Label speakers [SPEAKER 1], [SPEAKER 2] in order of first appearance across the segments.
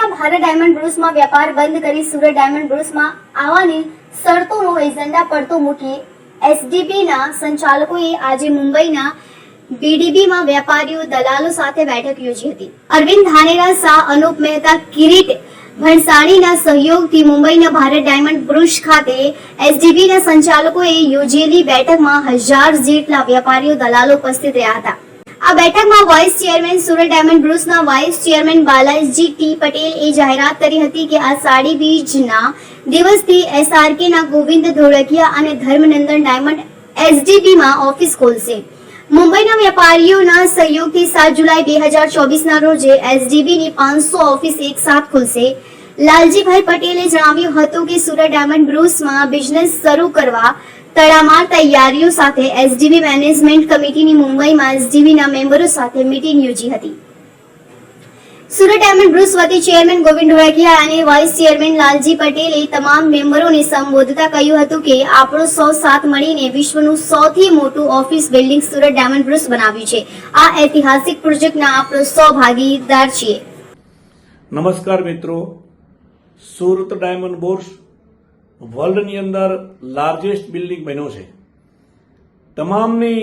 [SPEAKER 1] મુંબઈના ભારત ડાયમંડ બ્રુસમાં વેપાર બંધ કરી સુરત ડાયમંડ બ્રુસમાં આવવાની શરતોનો એજન્ડા પડતો મૂકી એસડીબીના સંચાલકોએ આજે મુંબઈના બીડીબીમાં વેપારીઓ દલાલો સાથે બેઠક યોજી હતી. અરવિંદ ધાનેરા, શાહ, અનુપ મહેતા, કિરીટ ભણસાળીના સહયોગથી મુંબઈના ભારત ડાયમંડ બ્રુસ ખાતે એસડીબીના સંચાલકોએ યોજેલી બેઠકમાં 1000 જેટલા વેપારીઓ દલાલો ઉપસ્થિત રહ્યા હતા. આ બેઠકમાં વાઇસ ચેરમેન સુરત ડાયમંડ બ્રુસના વાઇસ ચેરમેન બાલાજી ટી પટેલે જાહેરાત કરી હતી કે આ સાડી બીજના દિવસથી એસઆરકેના ગોવિંદ ધોળકિયા અને ધર્મનંદન ડાયમંડ એસડીબીમાં ઓફિસ ખોલશે. મુંબઈના વેપારીઓના સહયોગથી 7 જુલાઈ 2024ના રોજે એસડીબીની 500 ઓફિસ એકસાથ ખુલશે. લાલજીભાઈ પટેલે જણાવ્યું હતું કે સુરત ડાયમંડ બ્રુસમાં બિઝનેસ શરૂ કરવા તડામાર તૈયારીઓ સાથે એસડીબી મેનેજમેન્ટ કમિટીની મુંબઈમાં એસડીબીના મેમ્બરો સાથે મીટિંગ યોજી હતી. સુરત ડાયમંડ બ્રુસ વતી ચેરમેન ગોવિંદ ધોળકિયા અને વાઇસ ચેરમેન લાલજી પટેલે તમામ મેમ્બરોને સંબોધતા કહ્યું હતું કે આપણો સૌ સાથ મળીને વિશ્વનું સૌથી મોટું office building Surat diamond Bruce બનાવ્યું છે. આ ઐતિહાસિક પ્રોજેક્ટના આપણે સૌ ભાગીદાર છીએ.
[SPEAKER 2] નમસ્કાર મિત્રો, સુરત ડાયમંડ બ્રુસ વર્લ્ડની અંદર લાર્જેસ્ટ બિલ્ડિંગ બન્યો છે. તમામની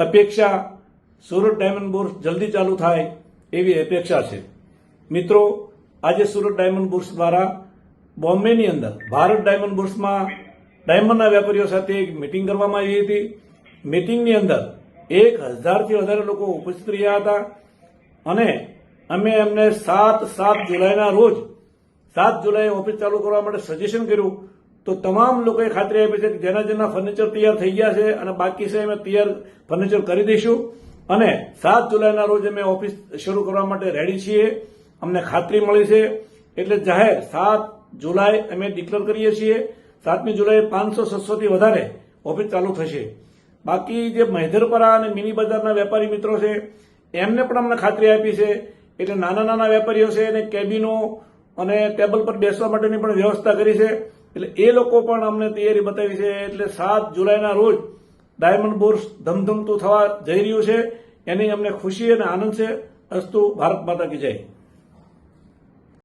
[SPEAKER 2] અપેક્ષા સુરત ડાયમંડ બ્રુસ જલ્દી ચાલુ થાય એવી અપેક્ષા છે. મિત્રો, આજે સુરત ડાયમંડ બ્રુસ દ્વારા બોમ્બેની અંદર ભારત ડાયમંડ બ્રુસમાં ડાયમંડના વેપારીઓ સાથે એક મિટિંગ કરવામાં આવી હતી. મિટિંગની અંદર 1000થી વધારે લોકો ઉપસ્થિત રહ્યા હતા અને અમે એમને 7 જુલાઈના રોજ 7 જુલાઈ ઓફિસ ચાલુ કરવા માટે સજેશન કર્યું. તો તમામ લોકોએ ખાતરી આપી છે કે જેના ફર્નિચર તૈયાર થઈ ગયા છે અને બાકી છે અમે તૈયાર ફર્નિચર કરી દઈશું અને 7 જુલાઈના રોજ અમે ઓફિસ શરૂ કરવા માટે રેડી છીએ. અમને ખાતરી મળી છે એટલે જાહેર 7 જુલાઈ અમે ડિક્લેર કરીએ છીએ. 7મી જુલાઈ 500-600 થી વધારે ઓફિસ ચાલુ થશે. બાકી જે મહેદરપરા અને મિની બજારના વેપારી મિત્રો છે એમને પણ અમને ખાતરી આપી છે. એટલે નાના વેપારીઓ છે અને કેબિનો અને ટેબલ પર બેસવા માટેની પણ વ્યવસ્થા કરી છે. એટલે એ લોકો પણ અમને તૈયારી બતાવી છે. એટલે 7 જુલાઈના રોજ ડાયમંડ બ્રુસ ધમધમતું થવા જઈ રહ્યું છે. એની અમને ખુશી અને આનંદ છે. અસ્તુ ભારત માતા કી જય.